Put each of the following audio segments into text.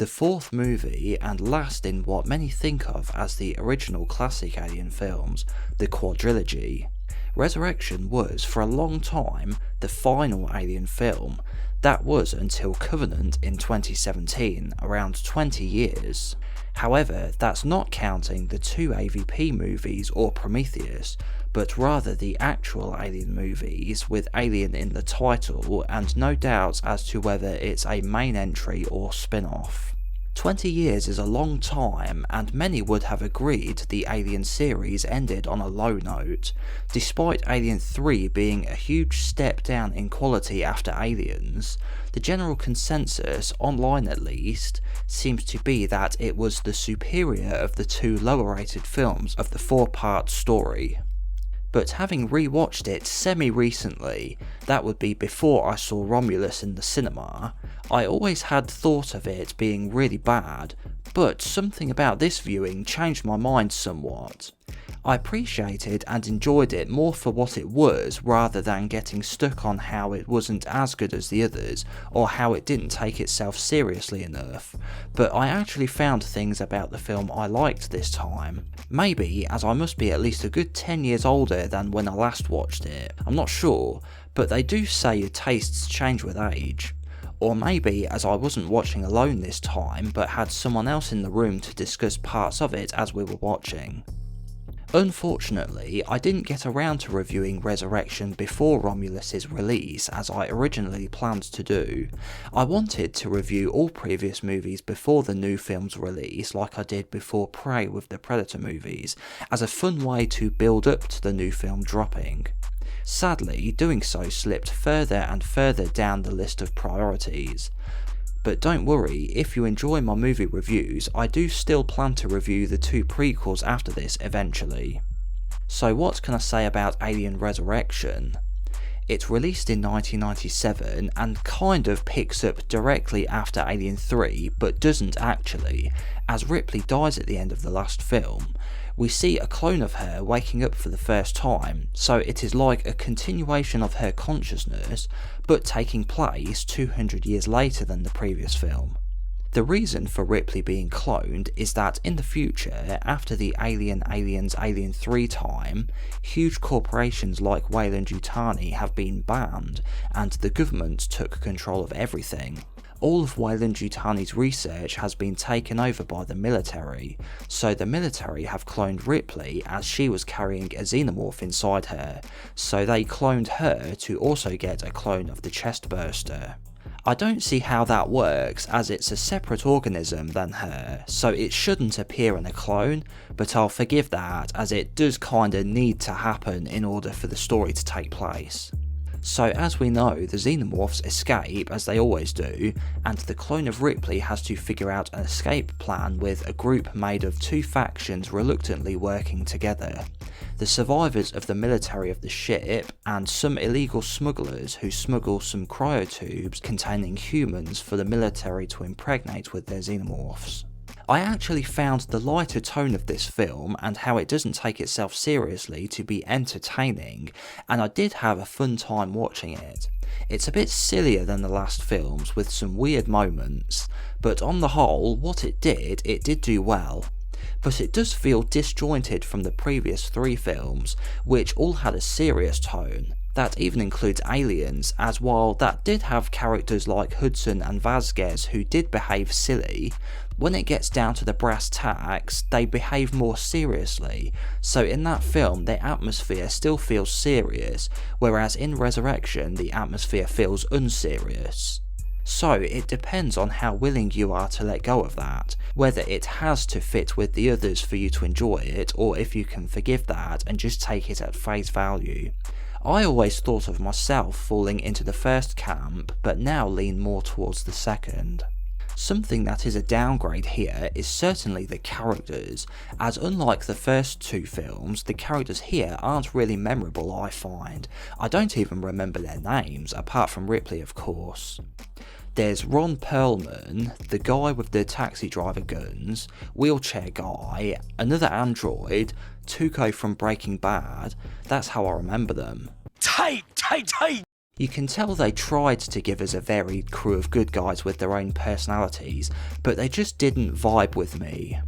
The fourth movie, and last in what many think of as the original classic Alien films, the Quadrilogy. Resurrection was, for a long time, the final Alien film. That was until Covenant in 2017, around 20 years. However, that's not counting the 2 AVP movies or Prometheus, but rather the actual Alien movies with Alien in the title and no doubts as to whether it's a main entry or spin-off. 20 years is a long time, and many would have agreed the Alien series ended on a low note. Despite Alien 3 being a huge step down in quality after Aliens, the general consensus, online at least, seems to be that it was the superior of the 2 lower rated films of the 4-part story. But having rewatched it semi-recently, that would be before I saw Romulus in the cinema, I always had thought of it being really bad, but something about this viewing changed my mind somewhat. I appreciated and enjoyed it more for what it was rather than getting stuck on how it wasn't as good as the others or how it didn't take itself seriously enough, but I actually found things about the film I liked this time. Maybe as I must be at least a good 10 years older than when I last watched it, I'm not sure, but they do say your tastes change with age. Or maybe as I wasn't watching alone this time but had someone else in the room to discuss parts of it as we were watching. Unfortunately, I didn't get around to reviewing Resurrection before Romulus's release as I originally planned to do. I wanted to review all previous movies before the new film's release like I did before Prey with the Predator movies, as a fun way to build up to the new film dropping. Sadly, doing so slipped further and further down the list of priorities. But don't worry, if you enjoy my movie reviews, I do still plan to review the 2 prequels after this eventually. So what can I say about Alien Resurrection? It released in 1997 and kind of picks up directly after Alien 3, but doesn't actually, as Ripley dies at the end of the last film. We see a clone of her waking up for the first time, so it is like a continuation of her consciousness, but taking place 200 years later than the previous film. The reason for Ripley being cloned is that in the future, after the Aliens Alien 3 time, huge corporations like Weyland-Yutani have been banned, and the government took control of everything. All of Weyland-Yutani's research has been taken over by the military, so the military have cloned Ripley as she was carrying a xenomorph inside her, so they cloned her to also get a clone of the chestburster. I don't see how that works, as it's a separate organism than her, so it shouldn't appear in a clone, but I'll forgive that as it does kinda need to happen in order for the story to take place. So as we know, the Xenomorphs escape as they always do, and the clone of Ripley has to figure out an escape plan with a group made of 2 factions reluctantly working together. The survivors of the military of the ship, and some illegal smugglers who smuggle some cryotubes containing humans for the military to impregnate with their Xenomorphs. I actually found the lighter tone of this film and how it doesn't take itself seriously to be entertaining, and I did have a fun time watching it. It's a bit sillier than the last films with some weird moments, but on the whole, what it did do well. But it does feel disjointed from the previous 3 films, which all had a serious tone. That even includes Aliens, as while that did have characters like Hudson and Vasquez who did behave silly, when it gets down to the brass tacks, they behave more seriously, so in that film the atmosphere still feels serious, whereas in Resurrection the atmosphere feels unserious. So it depends on how willing you are to let go of that, whether it has to fit with the others for you to enjoy it, or if you can forgive that and just take it at face value. I always thought of myself falling into the first camp, but now lean more towards the second. Something that is a downgrade here is certainly the characters, as unlike the first 2 films, the characters here aren't really memorable I find. I don't even remember their names, apart from Ripley of course. There's Ron Perlman, the guy with the taxi driver guns, wheelchair guy, another android, Tuco from Breaking Bad. That's how I remember them. Tight! You can tell they tried to give us a varied crew of good guys with their own personalities, but they just didn't vibe with me.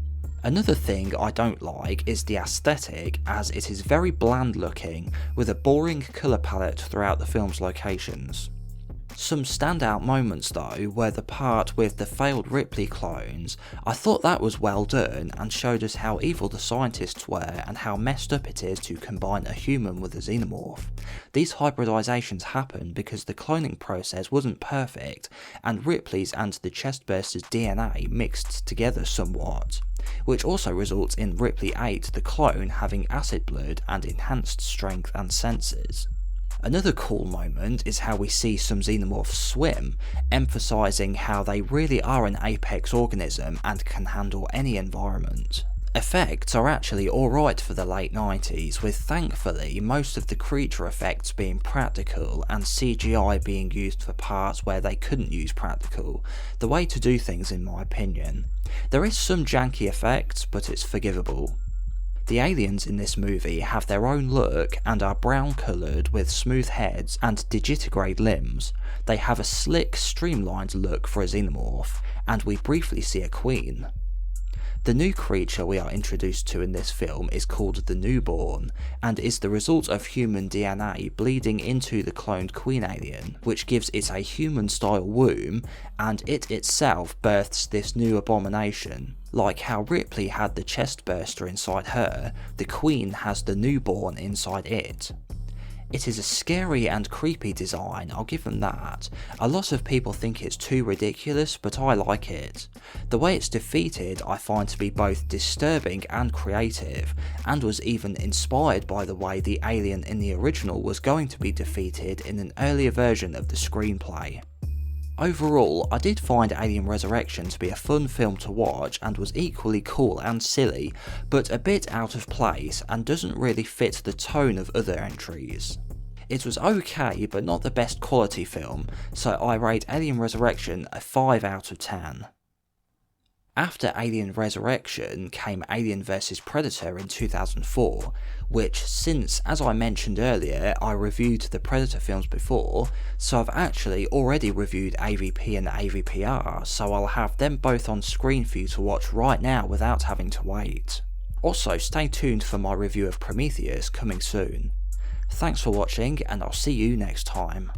Another thing I don't like is the aesthetic, as it is very bland looking, with a boring colour palette throughout the film's locations. Some standout moments though were the part with the failed Ripley clones. I thought that was well done and showed us how evil the scientists were and how messed up it is to combine a human with a xenomorph. These hybridizations happened because the cloning process wasn't perfect and Ripley's and the chestburster's DNA mixed together somewhat, which also results in Ripley 8 the clone having acid blood and enhanced strength and senses. Another cool moment is how we see some xenomorphs swim, emphasising how they really are an apex organism and can handle any environment. Effects are actually alright for the late 90s, with thankfully most of the creature effects being practical and CGI being used for parts where they couldn't use practical, the way to do things in my opinion. There is some janky effects, but it's forgivable. The aliens in this movie have their own look and are brown coloured with smooth heads and digitigrade limbs. They have a slick, streamlined look for a xenomorph, and we briefly see a queen. The new creature we are introduced to in this film is called the Newborn, and is the result of human DNA bleeding into the cloned queen alien, which gives it a human-style womb, and it itself births this new abomination. Like how Ripley had the chestburster inside her, the queen has the Newborn inside it. It is a scary and creepy design, I'll give them that. A lot of people think it's too ridiculous, but I like it. The way it's defeated I find to be both disturbing and creative, and was even inspired by the way the alien in the original was going to be defeated in an earlier version of the screenplay. Overall, I did find Alien Resurrection to be a fun film to watch and was equally cool and silly, but a bit out of place and doesn't really fit the tone of other entries. It was okay, but not the best quality film, so I rate Alien Resurrection a 5 out of 10. After Alien Resurrection came Alien vs Predator in 2004, which since, as I mentioned earlier, I reviewed the Predator films before, so I've actually already reviewed AVP and AVPR, so I'll have them both on screen for you to watch right now without having to wait. Also, stay tuned for my review of Prometheus coming soon. Thanks for watching, and I'll see you next time.